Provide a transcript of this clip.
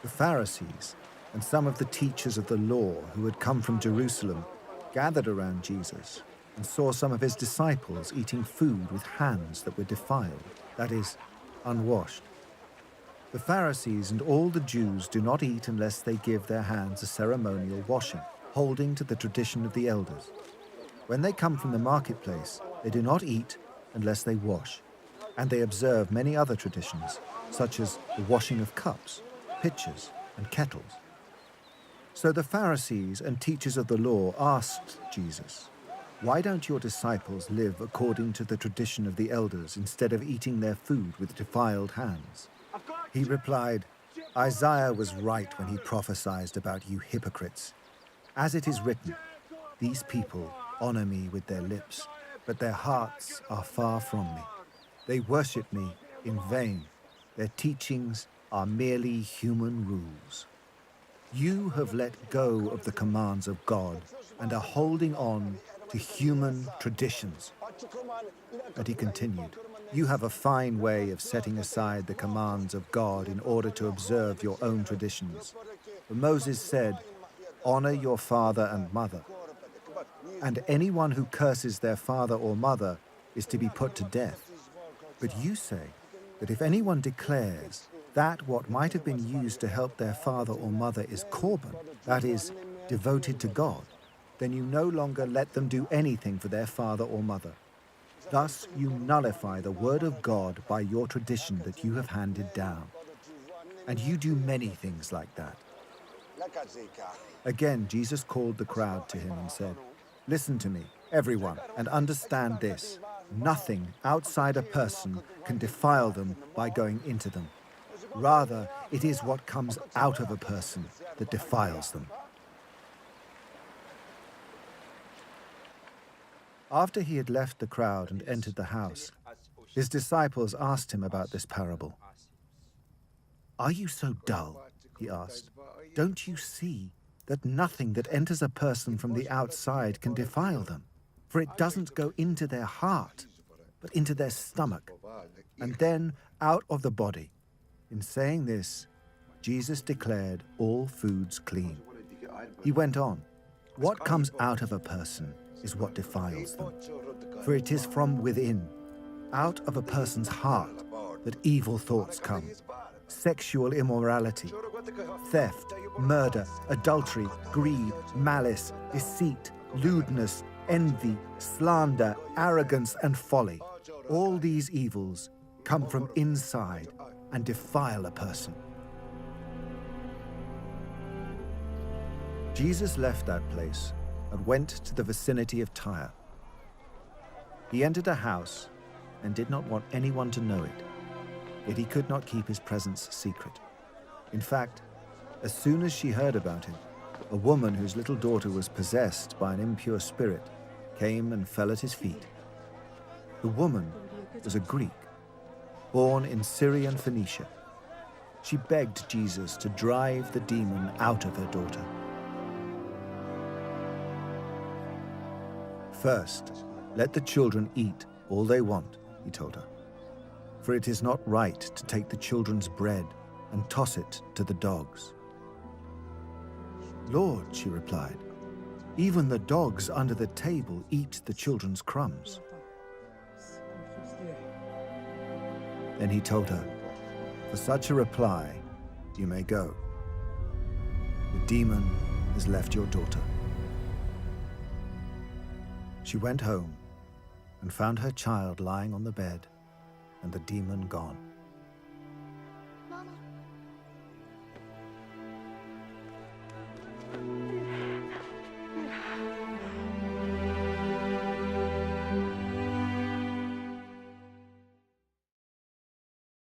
The Pharisees and some of the teachers of the law who had come from Jerusalem gathered around Jesus and saw some of his disciples eating food with hands that were defiled, that is, unwashed. The Pharisees and all the Jews do not eat unless they give their hands a ceremonial washing, holding to the tradition of the elders. When they come from the marketplace, they do not eat unless they wash, and they observe many other traditions, such as the washing of cups, pitchers, and kettles. So the Pharisees and teachers of the law asked Jesus, "Why don't your disciples live according to the tradition of the elders instead of eating their food with defiled hands?" He replied, "Isaiah was right when he prophesied about you hypocrites. As it is written, these people honor me with their lips, but their hearts are far from me. They worship me in vain. Their teachings are merely human rules. You have let go of the commands of God and are holding on to human traditions." And he continued, "You have a fine way of setting aside the commands of God in order to observe your own traditions. For Moses said, 'Honor your father and mother,' and anyone who curses their father or mother is to be put to death. But you say that if anyone declares that what might have been used to help their father or mother is korban, that is, devoted to God, then you no longer let them do anything for their father or mother. Thus you nullify the word of God by your tradition that you have handed down. And you do many things like that." Again, Jesus called the crowd to him and said, "Listen to me, everyone, and understand this. Nothing outside a person can defile them by going into them. Rather, it is what comes out of a person that defiles them." After he had left the crowd and entered the house, his disciples asked him about this parable. "Are you so dull?" he asked. "Don't you see that nothing that enters a person from the outside can defile them? For it doesn't go into their heart, but into their stomach, and then out of the body." In saying this, Jesus declared all foods clean. He went on, "What comes out of a person is what defiles them. For it is from within, out of a person's heart, that evil thoughts come. Sexual immorality, theft, murder, adultery, greed, malice, deceit, lewdness, envy, slander, arrogance, and folly. All these evils come from inside and defile a person." Jesus left that place and went to the vicinity of Tyre. He entered a house and did not want anyone to know it, yet he could not keep his presence secret. In fact, as soon as she heard about him, a woman whose little daughter was possessed by an impure spirit came and fell at his feet. The woman was a Greek, born in Syrian Phoenicia. She begged Jesus to drive the demon out of her daughter. "First, let the children eat all they want," he told her. "For it is not right to take the children's bread and toss it to the dogs." "Lord," she replied, "even the dogs under the table eat the children's crumbs." Then he told her, "For such a reply, you may go. The demon has left your daughter." She went home and found her child lying on the bed and the demon gone.